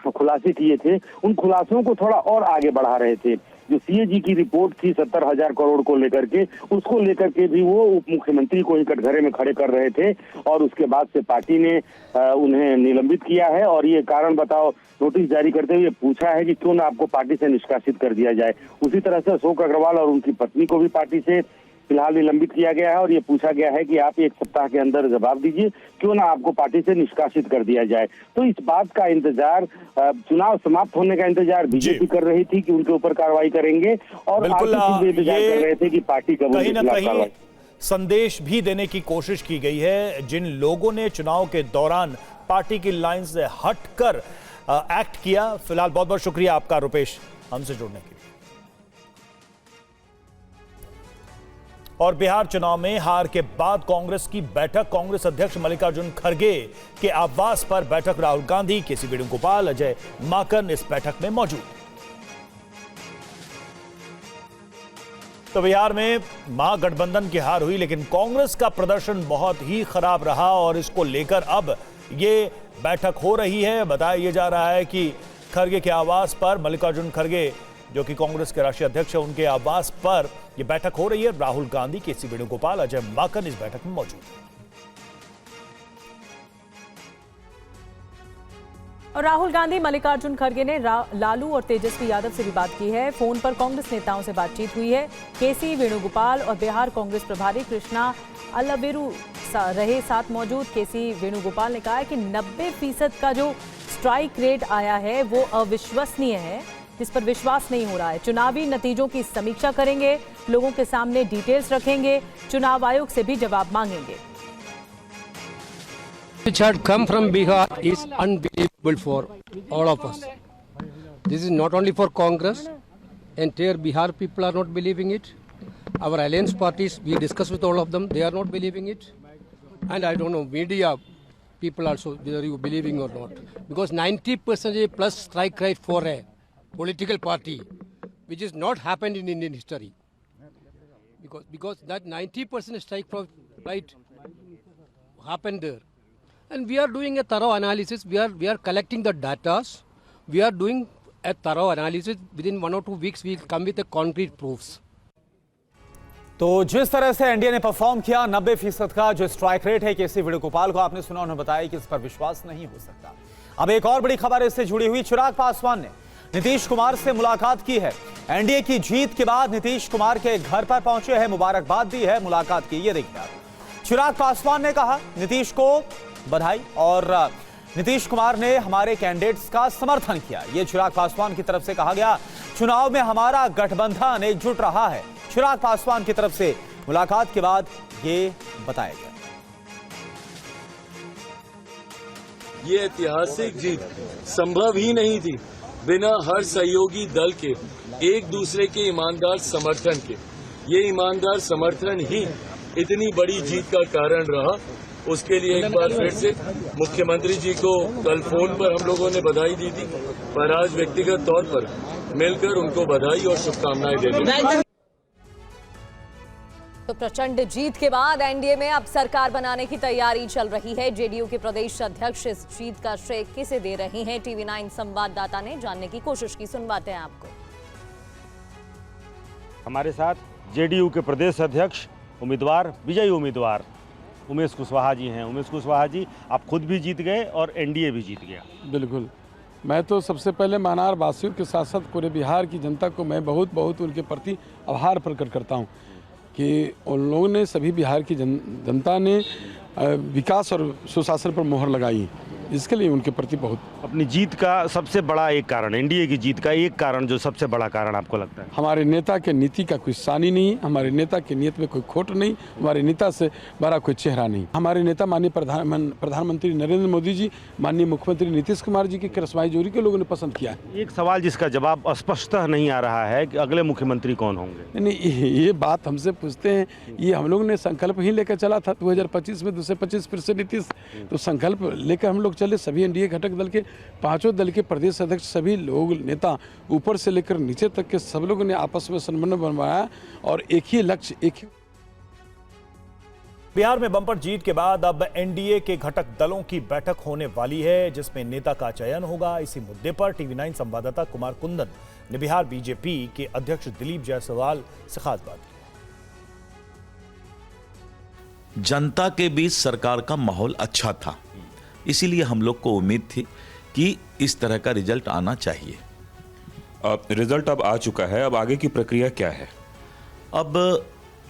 खुलासे किए थे, उन खुलासों को थोड़ा और आगे बढ़ा रहे थे। जो सीएजी की रिपोर्ट थी 70,000 करोड़ को लेकर के, उसको लेकर के भी वो उप मुख्यमंत्री को ही कटघरे में खड़े कर रहे थे, और उसके बाद से पार्टी ने उन्हें निलंबित किया है। और ये कारण बताओ नोटिस जारी करते हुए पूछा है कि क्यों ना आपको पार्टी से निष्कासित कर दिया जाए। उसी तरह से अशोक अग्रवाल और उनकी पत्नी को भी पार्टी से फिलहाल निलंबित किया गया है, और ये पूछा गया है कि आप 1 सप्ताह के अंदर जवाब दीजिए, क्यों ना आपको पार्टी से निष्कासित कर दिया जाए। तो इस बात का इंतजार, चुनाव समाप्त होने का इंतजार बीजेपी कर रही थी कि उनके ऊपर कार्रवाई करेंगे, और इंतजार कर रहे थे कि पार्टी कब कहीं ना कहीं संदेश भी देने की कोशिश की गई है। जिन लोगों ने चुनाव के दौरान पार्टी की लाइन से हटकर एक्ट किया। फिलहाल बहुत बहुत शुक्रिया आपका रुपेश हमसे जुड़ने के लिए। और बिहार चुनाव में हार के बाद कांग्रेस की बैठक, कांग्रेस अध्यक्ष मल्लिकार्जुन खड़गे के आवास पर बैठक। राहुल गांधी, केसी वेणुगोपाल, अजय माकन इस बैठक में मौजूद। तो बिहार में महागठबंधन की हार हुई, लेकिन कांग्रेस का प्रदर्शन बहुत ही खराब रहा, और इसको लेकर अब ये बैठक हो रही है। बताया जा रहा है कि खड़गे के आवास पर, मल्लिकार्जुन खड़गे जो कि कांग्रेस के राष्ट्रीय अध्यक्ष है, उनके आवास पर यह बैठक हो रही है। राहुल गांधी, केसी वेणुगोपाल, अजय माकन इस बैठक में मौजूद हैं। और राहुल गांधी, मल्लिकार्जुन खड़गे ने लालू और तेजस्वी यादव से भी बात की है। फोन पर कांग्रेस नेताओं से बातचीत हुई है। केसी वेणुगोपाल और बिहार कांग्रेस प्रभारी कृष्णा अल्लावेरू रहे साथ मौजूद। केसी वेणुगोपाल ने कहा है कि 90% का जो स्ट्राइक रेट आया है वो अविश्वसनीय है, जिस पर विश्वास नहीं हो रहा है। चुनावी नतीजों की समीक्षा करेंगे, लोगों के सामने डिटेल्स रखेंगे, चुनाव आयोग से भी जवाब मांगेंगे। Which had come from Bihar is unbelievable for all of us. This is not only for Congress, entire Bihar people are not believing it. our alliance parties, we discussed with all of them. They are not believing it. And I don't know, media people also, whether you believing or not. Because 90% plus strike rate for a political party, which has not happened in Indian history. Because that 90% strike rate happened there. And we are doing a thorough analysis. We are collecting the data. We are doing a thorough analysis. Within 1 or 2 weeks, we will come with the concrete proofs. तो जिस तरह से NDA ने perform किया, 90% का जो strike rate है, केसी वेणुगोपाल को आपने सुना, उन्होंने बताया कि इस पर विश्वास नहीं हो सकता। अब एक और बड़ी खबर इससे जुड़ी हुई, चिराग पासवान ने नीतीश कुमार से मुलाकात की है। एनडीए की जीत के बाद नीतीश कुमार के घर पर पहुंचे हैं, मुबारकबाद दी है, मुलाकात की। ये देखिए आप, चिराग पासवान ने कहा नीतीश को बधाई और नीतीश कुमार ने हमारे कैंडिडेट्स का समर्थन किया। ये चिराग पासवान की तरफ से कहा गया। चुनाव में हमारा गठबंधन एकजुट रहा है, चिराग पासवान की तरफ से मुलाकात के बाद ये बताया गया। ये ऐतिहासिक जीत संभव ही नहीं थी बिना हर सहयोगी दल के एक दूसरे के ईमानदार समर्थन के। ये ईमानदार समर्थन ही इतनी बड़ी जीत का कारण रहा। उसके लिए एक बार फिर से मुख्यमंत्री जी को कल फोन पर हम लोगों ने बधाई दी थी, पर आज व्यक्तिगत तौर पर मिलकर उनको बधाई और शुभकामनाएं देते। तो प्रचंड जीत के बाद एनडीए में अब सरकार बनाने की तैयारी चल रही है। जेडीयू के प्रदेश अध्यक्ष इस जीत का श्रेय किसे दे रहे हैं, टीवी9 संवाददाता ने जानने की कोशिश की। सुनवाते हैं आपको। हमारे साथ जेडीयू के प्रदेश अध्यक्ष उम्मीदवार, विजयी उम्मीदवार उमेश कुशवाहा जी हैं। उमेश कुशवाहा जी, आप खुद भी जीत गए और एनडीए भी जीत गया। बिल्कुल, मैं तो सबसे पहले मानार वासियों के साथ साथ पूरे बिहार की जनता को मैं बहुत बहुत उनके प्रति आभार प्रकट करता हूं कि उन लोगों ने, सभी बिहार की जनता ने विकास और सुशासन पर मोहर लगाई। इसके लिए उनके प्रति बहुत। अपनी जीत का सबसे बड़ा एक कारण, एनडीए की जीत का एक कारण, जो सबसे बड़ा कारण आपको लगता है? हमारे नेता के नीति का कोई सानी नहीं, हमारे नेता की नीयत में कोई खोट नहीं, हमारे नेता से बड़ा कोई चेहरा नहीं। हमारे नेता माननीय प्रधानमंत्री नरेंद्र मोदी जी, माननीय मुख्यमंत्री नीतीश कुमार जी की करसमाई जोड़ी के लोगों ने पसंद किया है। एक सवाल जिसका जवाब स्पष्ट नहीं आ रहा है कि अगले मुख्यमंत्री कौन होंगे। नहीं, ये बात हमसे पूछते हैं। ये हम लोग ने संकल्प ही लेकर चला था 2025 में, 225 फिर से नीतीश। तो संकल्प लेकर हम लोग चले। सभी एनडीए घटक दल के पांचों दल के प्रदेश अध्यक्ष, सभी लोग, नेता ऊपर से लेकर नीचे तक के सब लोगों ने आपस में समन्वय बनवाया और एक ही लक्ष्य, एक ही। बिहार में बम्पर जीत के बाद अब एनडीए के घटक दलों की बैठक होने वाली है, जिसमें नेता का चयन होगा। इसी मुद्दे पर टीवी9 संवाददाता कुमार कुंदन ने बिहार बीजेपी के अध्यक्ष दिलीप जायसवाल से खास बात की। जनता के बीच सरकार का माहौल अच्छा था, इसीलिए हम लोग को उम्मीद थी कि इस तरह का रिजल्ट आना चाहिए। रिजल्ट अब आ चुका है, अब आगे की प्रक्रिया क्या है? अब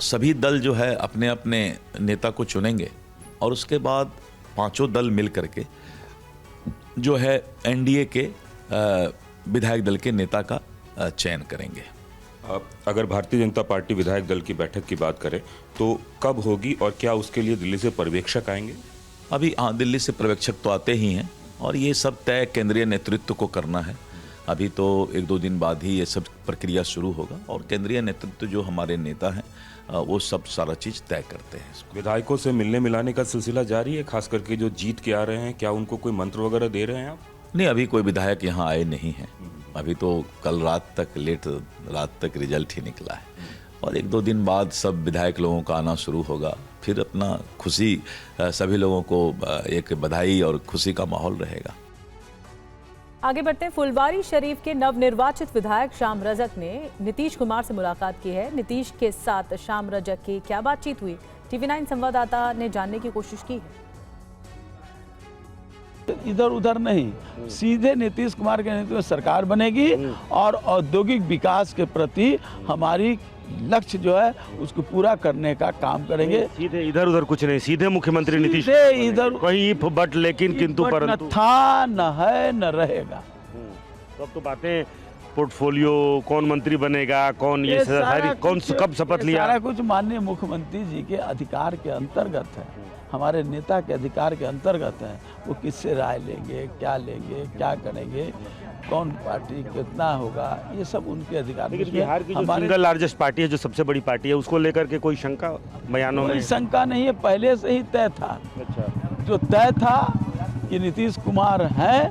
सभी दल जो है अपने अपने नेता को चुनेंगे और उसके बाद पांचों दल मिल करके जो है एनडीए के विधायक दल के नेता का चयन करेंगे। अगर भारतीय जनता पार्टी विधायक दल की बैठक की बात करें तो कब होगी और क्या उसके लिए दिल्ली से पर्यवेक्षक आएंगे? अभी दिल्ली से पर्यवेक्षक तो आते ही हैं और ये सब तय केंद्रीय नेतृत्व को करना है। अभी तो 1-2 दिन बाद ही ये सब प्रक्रिया शुरू होगा और केंद्रीय नेतृत्व जो हमारे नेता हैं वो सब सारा चीज़ तय करते हैं। विधायकों से मिलने मिलाने का सिलसिला जारी है, खास करके जो जीत के आ रहे हैं, क्या उनको कोई मंत्र वगैरह दे रहे हैं आप? नहीं, अभी कोई विधायक यहाँ आए नहीं हैं। अभी तो कल रात तक, लेट रात तक रिजल्ट ही निकला है और 1-2 दिन बाद सब विधायक लोगों का आना शुरू होगा। फिर अपना खुशी, सभी लोगों को एक बधाई और खुशी का माहौल रहेगा। आगे बढ़ते हैं। फुलवारी शरीफ के नवनिर्वाचित विधायक श्याम रजक ने नीतीश कुमार से मुलाकात की है। नीतीश के साथ श्याम रजक की क्या बातचीत हुई, टीवी9 संवाददाता ने जानने की कोशिश की है। इधर उधर नहीं, सीधे नीतीश कुमार के नेतृत्व में सरकार बनेगी और औद्योगिक विकास के प्रति हमारी लक्ष्य जो है उसको पूरा करने का काम करेंगे। सीधे इधर उधर कुछ नहीं, सीधे मुख्यमंत्री नीतीश। इधर कहीं इफ बट लेकिन किंतु परंतु न था, न है, न रहेगा। अब तो बातें पोर्टफोलियो, कौन मंत्री बनेगा, कौन ये सारी, कौन कब शपथ लिया, सारा कुछ माननीय मुख्यमंत्री जी के अधिकार के अंतर्गत है। हमारे नेता के अधिकार के अंतर्गत है। वो किससे राय लेंगे, क्या करेंगे, कौन पार्टी कितना होगा, ये सब उनके अधिकार में। बिहार की जो सिंगल लार्जेस्ट पार्टी है, जो सबसे बड़ी पार्टी है, उसको लेकर के कोई शंका बयानों में? शंका नहीं है, पहले से ही तय था। अच्छा, जो तय था कि नीतीश कुमार हैं,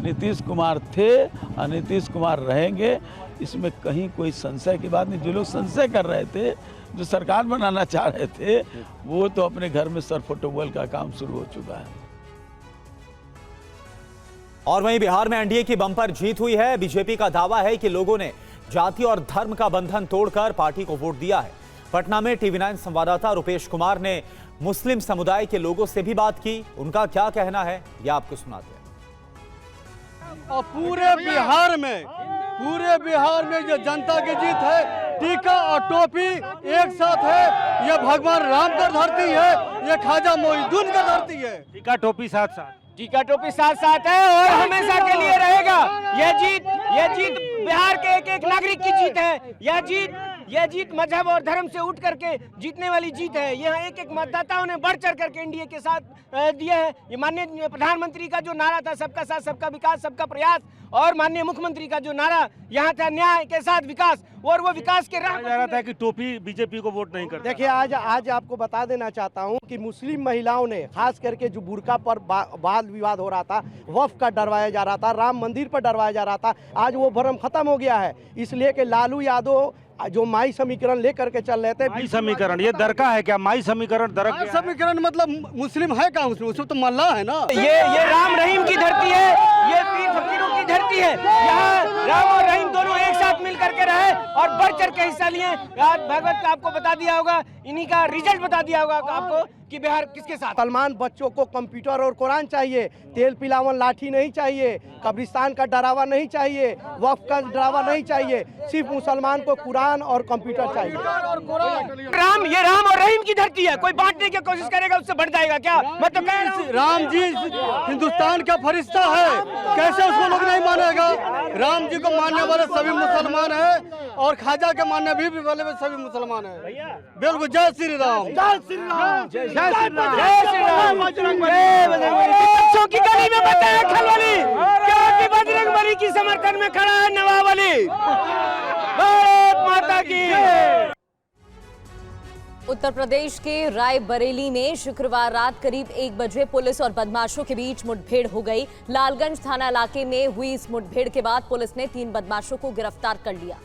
नीतीश कुमार थे और नीतीश कुमार रहेंगे, इसमें कहीं कोई संशय की बात नहीं। जो लोग संशय कर रहे थे, जो सरकार बनाना चाह रहे थे, वो तो अपने घर में सर फुटबॉल का काम शुरू हो चुका है। और वहीं बिहार में एनडीए की बम्पर जीत हुई है। बीजेपी का दावा है कि लोगों ने जाति और धर्म का बंधन तोड़कर पार्टी को वोट दिया है। पटना में टीवी9 संवाददाता रुपेश कुमार ने मुस्लिम समुदाय के लोगों से भी बात की। उनका क्या कहना है, यह आपको सुनाते हैं। और पूरे बिहार में जो जनता की जीत है, टीका और टोपी एक साथ है। ये भगवान राम का धरती है, ये ख्वाजा मोइनुद्दीन का धरती है। टीका टोपी साथ साथ, टीका टोपी साथ साथ है और हमेशा के लिए रहेगा। ये जीत बिहार के एक नागरिक की जीत है। यह जीत मजहब और धर्म से उठ करके जीतने वाली जीत है। यहाँ एक मतदाताओं ने बढ़ चढ़ करके एनडीए के साथ दिए हैं। ये माननीय प्रधानमंत्री का जो नारा था, सबका साथ सबका विकास सबका प्रयास, और माननीय मुख्यमंत्री का जो नारा यहाँ था, न्याय के साथ विकास, और वो विकास के राह जा रहा था कि टोपी बीजेपी को वोट नहीं करता। देखिए, आज आपको बता देना चाहता हूँ कि मुस्लिम महिलाओं ने खास करके जो बुर्का पर वाद विवाद हो रहा था, वक्फ का डरवाया जा रहा था, राम मंदिर पर डरवाया जा रहा था, आज वो भ्रम खत्म हो गया है। इसलिए कि लालू यादव जो माई समीकरण लेकर के चल रहे थे। माई समीकरण ये दर का है क्या? माई समीकरण दर का समीकरण मतलब मुस्लिम है क्या? उसमें तो मल्ला है ना। ये राम रहीम की धरती है, ये पीर फकीरों की धरती है। यहाँ राम और रहीम दोनों एक साथ मिल करके रहे और बढ़ चढ़ के हिस्सा लिए। आज भगवत का आपको बता दिया होगा, इन्हीं का रिजल्ट बता दिया होगा आपको कि बिहार किसके साथ। मुसलमान बच्चों को कंप्यूटर और कुरान चाहिए, तेल पिलावन लाठी नहीं चाहिए, कब्रिस्तान का डरावा नहीं चाहिए, वक्फ का डरावा नहीं चाहिए, सिर्फ मुसलमान को कुरान और कंप्यूटर चाहिए। ये राम और रहीम की धरती है। कोई बांटने की कोशिश करेगा उससे बढ़ जाएगा क्या? मैं तो कह रहा हूं, राम जी हिंदुस्तान का फरिश्ता है, कैसे उसको लोग नहीं मानेगा? राम जी को मानने वाले सभी मुसलमान हैं और ख्वाजा के मानने भी वाले सभी मुसलमान हैं। बिल्कुल। जय श्री राम, जय श्री राम, जय श्री राम। बच्चों की गली में बताया खलबली, क्योंकि बजरंगबली की समर्थन में खड़ा है नवाब अली। भारत माता की। उत्तर प्रदेश के रायबरेली में शुक्रवार रात करीब 1 बजे पुलिस और बदमाशों के बीच मुठभेड़ हो गई। लालगंज थाना इलाके में हुई इस मुठभेड़ के बाद पुलिस ने 3 बदमाशों को गिरफ्तार कर लिया।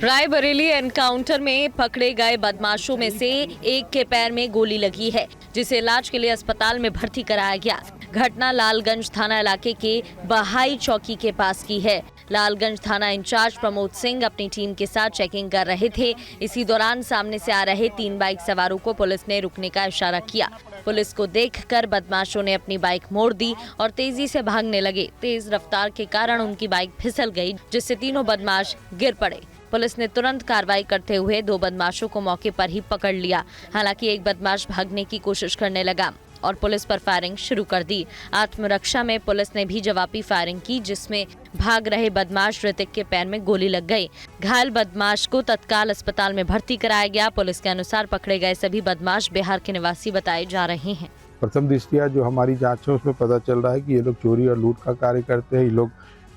रायबरेली एनकाउंटर में पकड़े गए बदमाशों में से एक के पैर में गोली लगी है, जिसे इलाज के लिए अस्पताल में भर्ती कराया गया। घटना लालगंज थाना इलाके के बहाई चौकी के पास की है। लालगंज थाना इंचार्ज प्रमोद सिंह अपनी टीम के साथ चेकिंग कर रहे थे। इसी दौरान सामने से आ रहे 3 बाइक सवारों को पुलिस ने रुकने का इशारा किया। पुलिस को देखकर बदमाशों ने अपनी बाइक मोड़ दी और तेजी से भागने लगे। तेज रफ्तार के कारण उनकी बाइक फिसल गई, जिससे तीनों बदमाश गिर पड़े। पुलिस ने तुरंत कार्रवाई करते हुए 2 बदमाशों को मौके पर ही पकड़ लिया। हालांकि एक बदमाश भागने की कोशिश करने लगा और पुलिस पर फायरिंग शुरू कर दी। आत्मरक्षा में पुलिस ने भी जवाबी फायरिंग की, जिसमें भाग रहे बदमाश ऋतिक के पैर में गोली लग गई। घायल बदमाश को तत्काल अस्पताल में भर्ती कराया गया। पुलिस के अनुसार पकड़े गए सभी बदमाश बिहार के निवासी बताए जा रहे हैं। प्रथम दृष्टया जो हमारी जांच है उसमें पता चल रहा है कि ये लोग चोरी और लूट का कार्य करते हैं। ये लोग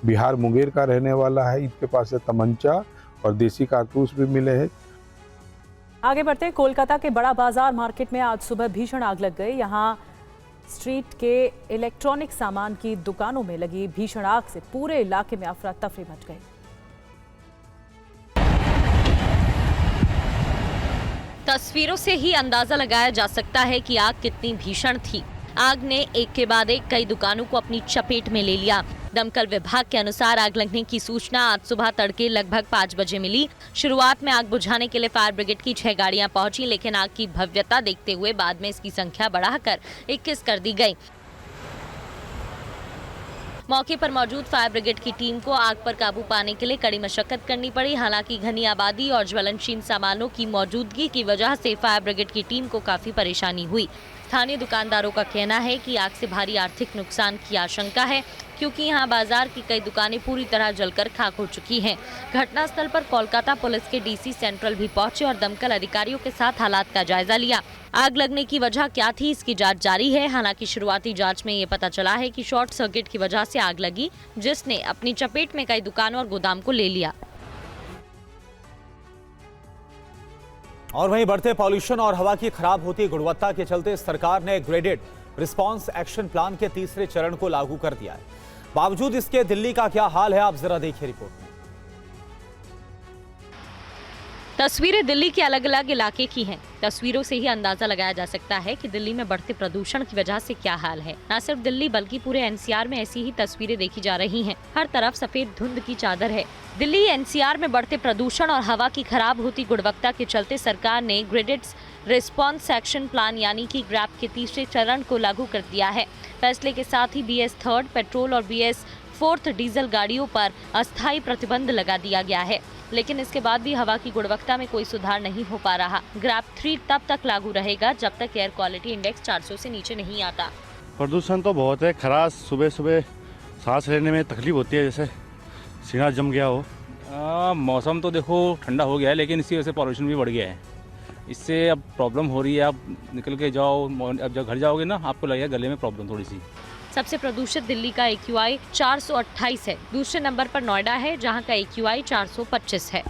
बिहार मुंगेर का रहने वाला है। इनके पास से तमंचा और देसी कारतूस भी मिले हैं। आगे बढ़ते हैं। कोलकाता के बड़ा बाजार मार्केट में आज सुबह भीषण आग लग गई। यहां स्ट्रीट के इलेक्ट्रॉनिक सामान की दुकानों में लगी भीषण आग से पूरे इलाके में अफरा तफरी मच गई। तस्वीरों से ही अंदाजा लगाया जा सकता है कि आग कितनी भीषण थी। आग ने एक के बाद एक कई दुकानों को अपनी चपेट में ले लिया। दमकल विभाग के अनुसार आग लगने की सूचना आज सुबह तड़के लगभग 5 बजे मिली। शुरुआत में आग बुझाने के लिए फायर ब्रिगेड की 6 गाड़ियां पहुंची, लेकिन आग की भव्यता देखते हुए बाद में इसकी संख्या बढ़ाकर 21 कर दी गई। मौके पर मौजूद फायर ब्रिगेड की टीम को आग पर काबू पाने के लिए कड़ी मशक्कत करनी पड़ी। हालांकि घनी आबादी और ज्वलनशील सामानों की मौजूदगी की वजह से फायर ब्रिगेड की टीम को काफी परेशानी हुई। स्थानीय दुकानदारों का कहना है कि आग से भारी आर्थिक नुकसान की आशंका है, क्योंकि यहाँ बाजार की कई दुकानें पूरी तरह जलकर खाक हो चुकी हैं। घटनास्थल पर कोलकाता पुलिस के डीसी सेंट्रल भी पहुंचे और दमकल अधिकारियों के साथ हालात का जायजा लिया। आग लगने की वजह क्या थी, इसकी जांच जारी है। हालांकि शुरुआती जांच में ये पता चला है कि शॉर्ट सर्किट की वजह से आग लगी, जिसने अपनी चपेट में कई दुकानों और गोदाम को ले लिया। और वहीं बढ़ते पॉल्यूशन और हवा की खराब होती गुणवत्ता के चलते सरकार ने ग्रेडेड रिस्पांस एक्शन प्लान के तीसरे चरण को लागू कर दिया है। बावजूद इसके दिल्ली का क्या हाल है, आप जरा देखिए रिपोर्ट में। तस्वीरें दिल्ली के अलग अलग इलाके की हैं। तस्वीरों से ही अंदाजा लगाया जा सकता है कि दिल्ली में बढ़ते प्रदूषण की वजह से क्या हाल है। न सिर्फ दिल्ली बल्कि पूरे एनसीआर में ऐसी ही तस्वीरें देखी जा रही हैं। हर तरफ सफेद धुंध की चादर है। दिल्ली एनसीआर में बढ़ते प्रदूषण और हवा की खराब होती गुणवत्ता के चलते सरकार ने ग्रेडेड रिस्पांस एक्शन प्लान यानी कि ग्रैप के तीसरे चरण को लागू कर दिया है। फैसले के साथ ही BS 3 पेट्रोल और BS 4 डीजल गाड़ियों पर अस्थायी प्रतिबंध लगा दिया गया है, लेकिन इसके बाद भी हवा की गुणवत्ता में कोई सुधार नहीं हो पा रहा। ग्रैप 3 तब तक लागू रहेगा जब तक एयर क्वालिटी इंडेक्स 400 से नीचे नहीं आता। प्रदूषण तो बहुत है, खराश सुबह सुबह सांस लेने में तकलीफ होती है, जैसे सीना जम गया हो। मौसम तो देखो ठंडा हो गया है, लेकिन इसी वजह से पॉल्यूशन भी बढ़ गया है। इससे अब प्रॉब्लम हो रही है। आप निकल के जाओ, अब जब घर जाओगे ना आपको लगेगा गले में प्रॉब्लम थोड़ी सी। सबसे प्रदूषित दिल्ली का AQI 428 है। दूसरे नंबर पर नोएडा है, जहां का AQI 425 है।